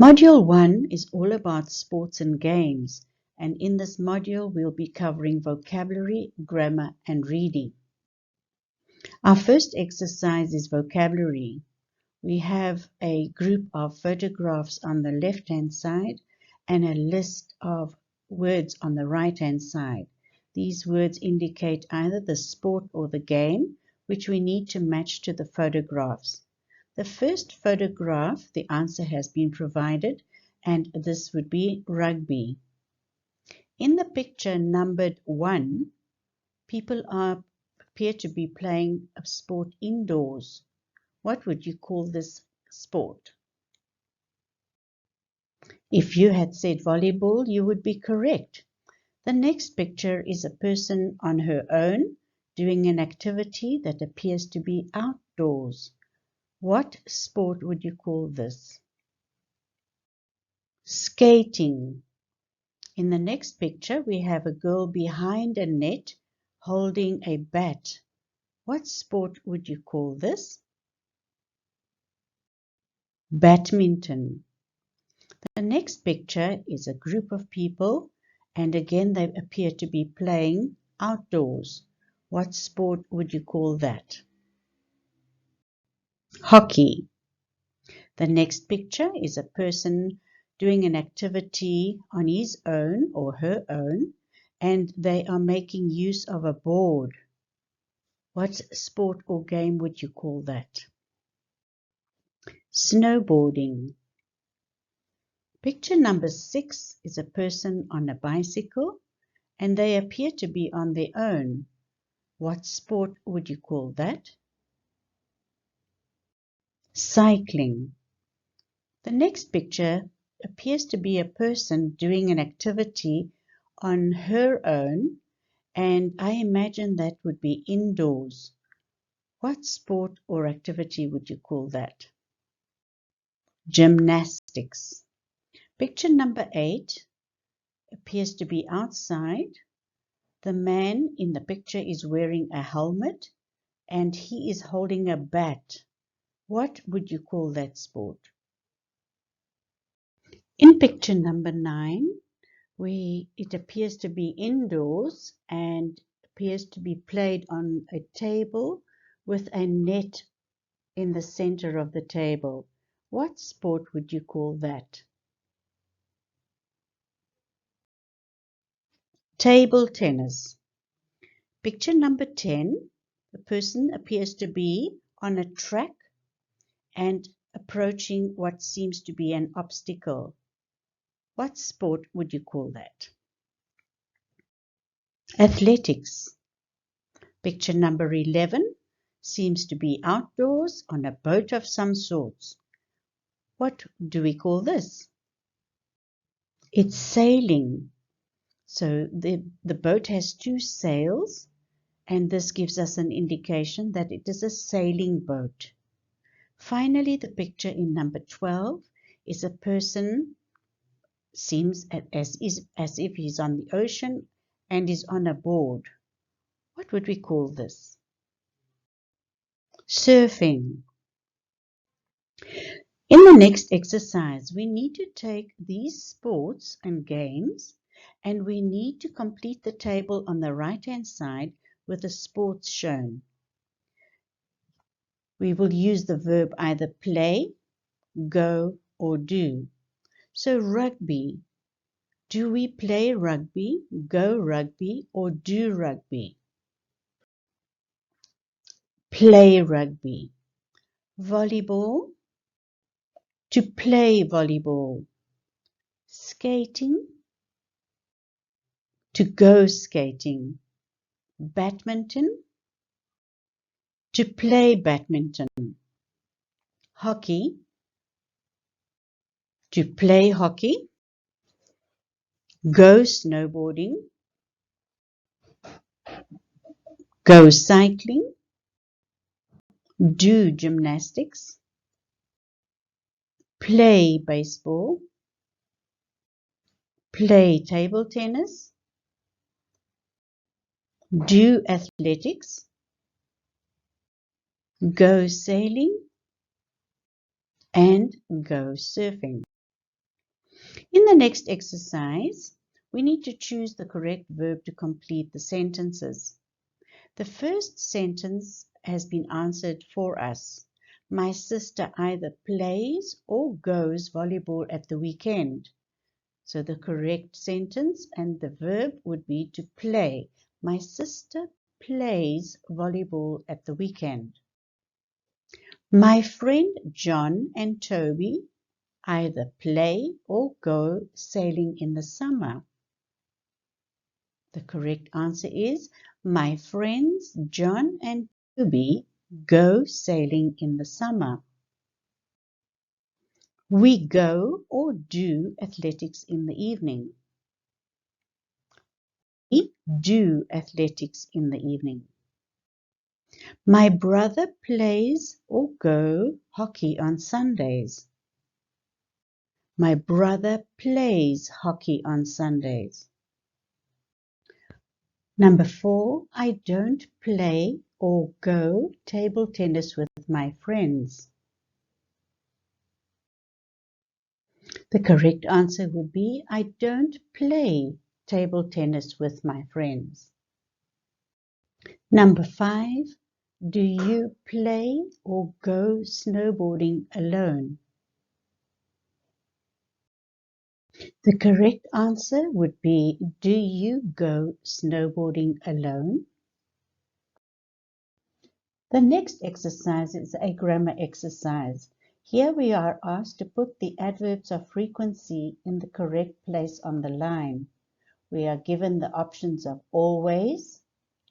Module 1 is all about sports and games, and in this module we'll be covering vocabulary, grammar, and reading. Our first exercise is vocabulary. We have a group of photographs on the left-hand side and a list of words on the right-hand side. These words indicate either the sport or the game, which we need to match to the photographs. The first photograph, the answer has been provided, and this would be rugby. In the picture numbered 1, people appear to be playing a sport indoors. What would you call this sport? If you had said volleyball, you would be correct. The next picture is a person on her own doing an activity that appears to be outdoors. What sport would you call this? Skating. In the next picture, we have a girl behind a net holding a bat. What sport would you call this? Badminton. The next picture is a group of people, and again they appear to be playing outdoors. What sport would you call that? Hockey. The next picture is a person doing an activity on his own or her own, and they are making use of a board. What sport or game would you call that? Snowboarding. Picture number 6 is a person on a bicycle, and they appear to be on their own. What sport would you call that? Cycling. The next picture appears to be a person doing an activity on her own, and I imagine that would be indoors. What sport or activity would you call that? Gymnastics. Picture number 8 appears to be outside. The man in the picture is wearing a helmet and he is holding a bat. What would you call that sport? In picture number 9, it appears to be indoors and appears to be played on a table with a net in the center of the table. What sport would you call that? Table tennis. Picture number 10, the person appears to be on a track and approaching what seems to be an obstacle. What sport would you call that? Athletics. Picture number 11 seems to be outdoors on a boat of some sorts. What do we call this? It's sailing. So the boat has 2 sails, and this gives us an indication that it is a sailing boat. Finally, the picture in number 12 is a person, seems as if he's on the ocean and is on a board. What would we call this? Surfing. In the next exercise, we need to take these sports and games and we need to complete the table on the right-hand side with the sports shown. We will use the verb either play, go, or do. So rugby. Do we play rugby, go rugby, or do rugby? Play rugby. Volleyball. To play volleyball. Skating. To go skating. Badminton. To play badminton. Hockey. To play hockey. Go snowboarding. Go cycling. Do gymnastics. Play baseball. Play table tennis. Do athletics. Go sailing. and go surfing. In the next exercise, we need to choose the correct verb to complete the sentences. The first sentence has been answered for us. My sister either plays or goes volleyball at the weekend. So the correct sentence and the verb would be to play. My sister plays volleyball at the weekend. My friend John and Toby either play or go sailing in the summer. The correct answer is my friends John and Toby go sailing in the summer. We go or do athletics in the evening. We do athletics in the evening. My brother plays or go hockey on Sundays. My brother plays hockey on Sundays. Number 4, I don't play or go table tennis with my friends. The correct answer would be I don't play table tennis with my friends. Number 5, do you play or go snowboarding alone? The correct answer would be do you go snowboarding alone? The next exercise is a grammar exercise. Here we are asked to put the adverbs of frequency in the correct place on the line. We are given the options of always,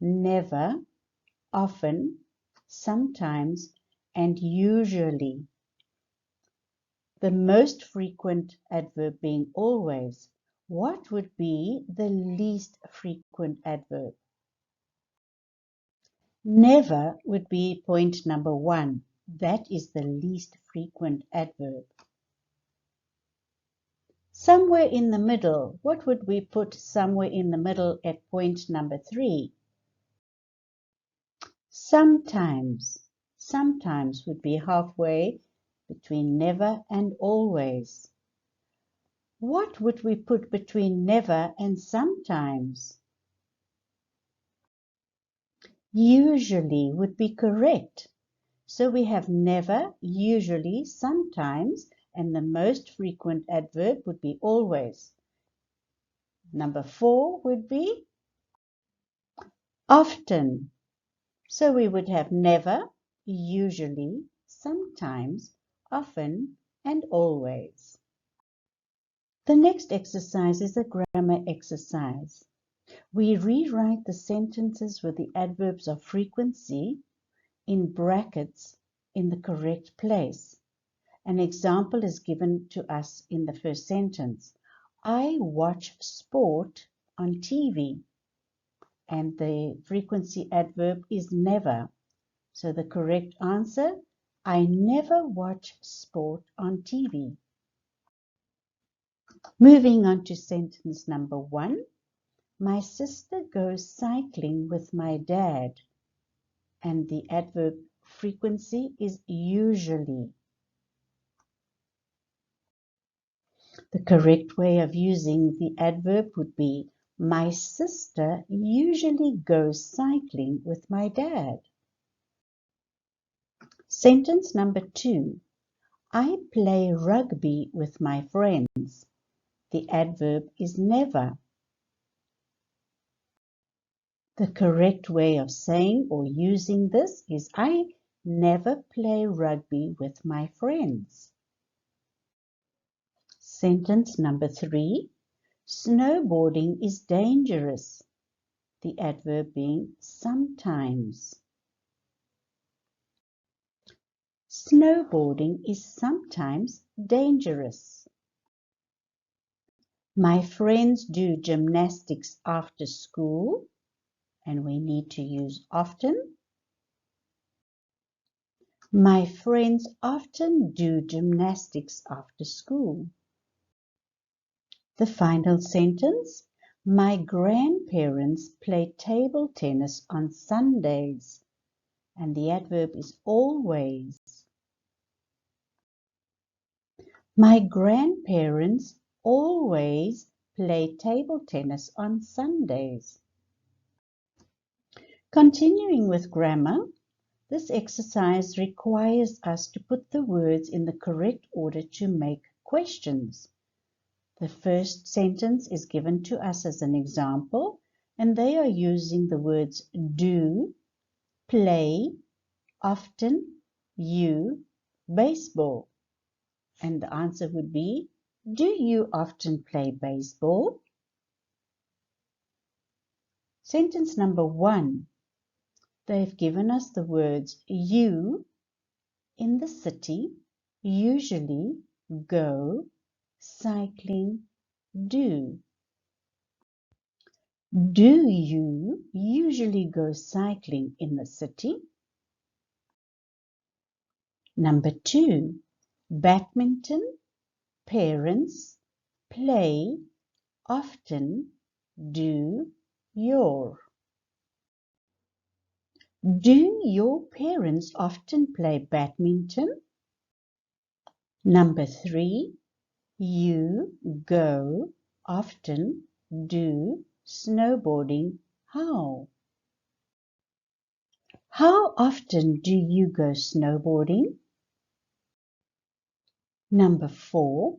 never, often, sometimes, and usually. The most frequent adverb being always. What would be the least frequent adverb? Never would be point number 1. That is the least frequent adverb. Somewhere in the middle. What would we put somewhere in the middle at point number 3? Sometimes. Sometimes would be halfway between never and always. What would we put between never and sometimes? Usually would be correct. So we have never, usually, sometimes, and the most frequent adverb would be always. Number 4 would be often. So we would have never, usually, sometimes, often, and always. The next exercise is a grammar exercise. We rewrite the sentences with the adverbs of frequency in brackets in the correct place. An example is given to us in the first sentence. I watch sport on TV. And the frequency adverb is never. So the correct answer, I never watch sport on TV. Moving on to sentence number 1. My sister goes cycling with my dad. And the adverb frequency is usually. The correct way of using the adverb would be my sister usually goes cycling with my dad. Sentence number 2. I play rugby with my friends. The adverb is never. The correct way of saying or using this is I never play rugby with my friends. Sentence number 3. Snowboarding is dangerous. The adverb being sometimes. Snowboarding is sometimes dangerous. My friends do gymnastics after school, and we need to use often. My friends often do gymnastics after school. The final sentence, my grandparents play table tennis on Sundays, and the adverb is always. My grandparents always play table tennis on Sundays. Continuing with grammar, this exercise requires us to put the words in the correct order to make questions. The first sentence is given to us as an example, and they are using the words do, play, often, you, baseball. And the answer would be, do you often play baseball? Sentence number 1. They've given us the words you, in the city, usually, go, cycling, do. Do you usually go cycling in the city? Number 2. Badminton, parents, play, often, do, your. Do your parents often play badminton? Number 3. You go, often, do, snowboarding, how? How often do you go snowboarding? Number 4.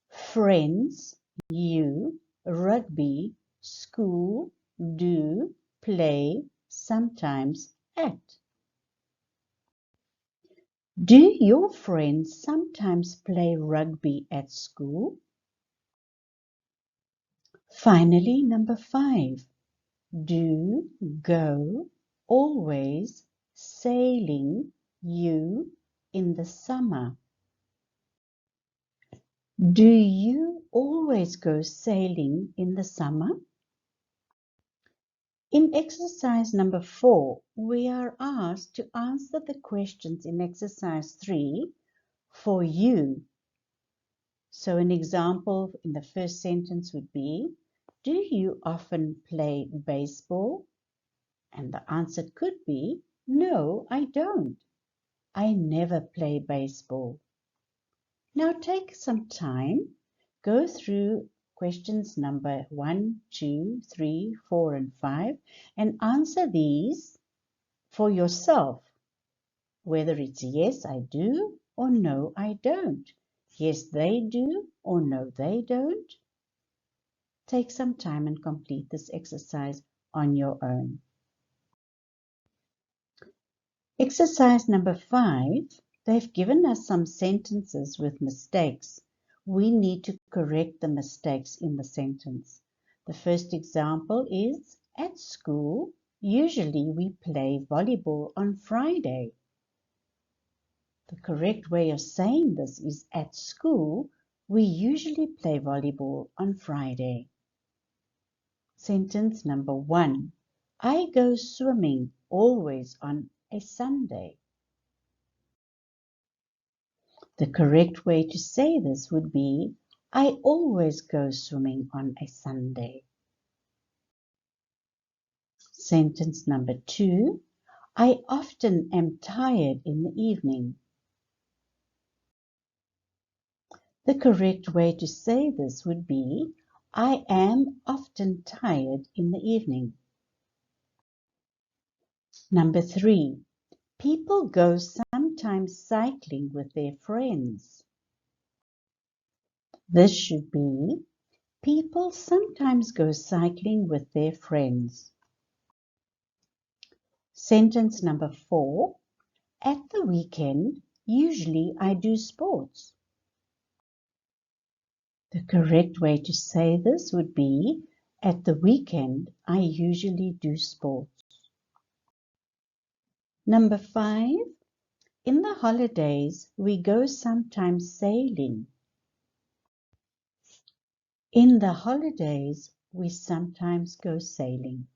Friends, you, rugby, school, do, play, sometimes, at. Do your friends sometimes play rugby at school? Finally, number 5. Do, go, always, sailing, you, in the summer. Do you always go sailing in the summer? In exercise number 4, we are asked to answer the questions in exercise 3 for you. So an example in the first sentence would be, do you often play baseball? And the answer could be, no, I don't. I never play baseball. Now take some time, go through questions number 1, 2, 3, 4, and 5 and answer these for yourself, whether it's yes, I do, or no, I don't. Yes, they do, or no, they don't. Take some time and complete this exercise on your own. Exercise number 5, they've given us some sentences with mistakes. We need to correct the mistakes in the sentence. The first example is, at school, usually we play volleyball on Friday. The correct way of saying this is, at school, we usually play volleyball on Friday. Sentence number 1. I go swimming always on a Sunday. The correct way to say this would be, I always go swimming on a Sunday. Sentence number 2. I often am tired in the evening. The correct way to say this would be, I am often tired in the evening. Number 3. People go sometimes cycling with their friends. This should be, people sometimes go cycling with their friends. Sentence number 4. At the weekend, usually I do sports. The correct way to say this would be, at the weekend, I usually do sports. Number 5. In the holidays, we go sometimes sailing. In the holidays, we sometimes go sailing.